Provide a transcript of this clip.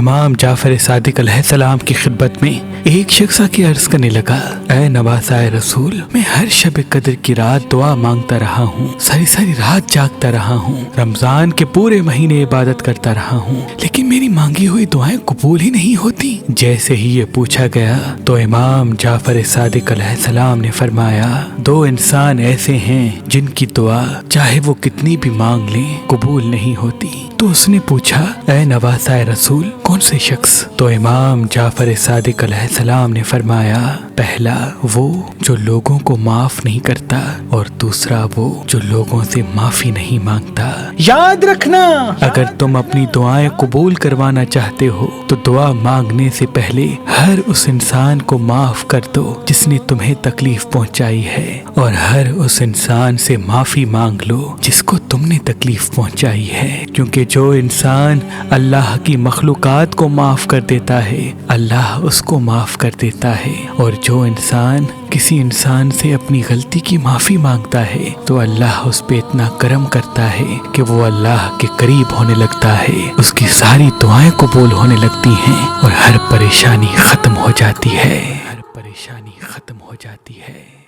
امام جعفر صادق علیہ السلام کی خدمت میں ایک شخص آ کے عرض کرنے لگا، اے نواسائے رسول، میں ہر شب قدر کی رات دعا مانگتا رہا ہوں، ساری ساری رات جاگتا رہا ہوں، رمضان کے پورے مہینے عبادت کرتا رہا ہوں، لیکن میری مانگی ہوئی دعائیں قبول ہی نہیں ہوتی۔ جیسے ہی یہ پوچھا گیا تو امام جعفر صادق علیہ السلام نے فرمایا، دو انسان ایسے ہیں جن کی دعا چاہے وہ کتنی بھی مانگ لیں قبول نہیں ہوتی۔ تو اس نے پوچھا، اے نواسائے رسول، کون سے شخص؟ تو امام جعفر صادق علیہ السلام نے فرمایا، پہلا وہ جو لوگوں کو معاف نہیں کرتا، اور دوسرا وہ جو لوگوں سے معافی نہیں مانگتا۔ یاد رکھنا، اگر تم اپنی دعائیں قبول کروانا چاہتے ہو تو دعا مانگنے سے پہلے ہر اس انسان کو معاف کر دو جس نے تمہیں تکلیف پہنچائی ہے، اور ہر اس انسان سے معافی مانگ لو جس کو تم نے تکلیف پہنچائی ہے، کیونکہ جو انسان اللہ کی مخلوقات کو معاف کر دیتا ہے اللہ اس کو معاف کر دیتا ہے، اور جو انسان کسی انسان سے اپنی غلطی کی معافی مانگتا ہے تو اللہ اس پہ اتنا کرم کرتا ہے کہ وہ اللہ کے قریب ہونے لگتا ہے، اس کی ساری دعائیں قبول ہونے لگتی ہیں، اور ہر پریشانی ختم ہو جاتی ہے، ہر پریشانی ختم ہو جاتی ہے۔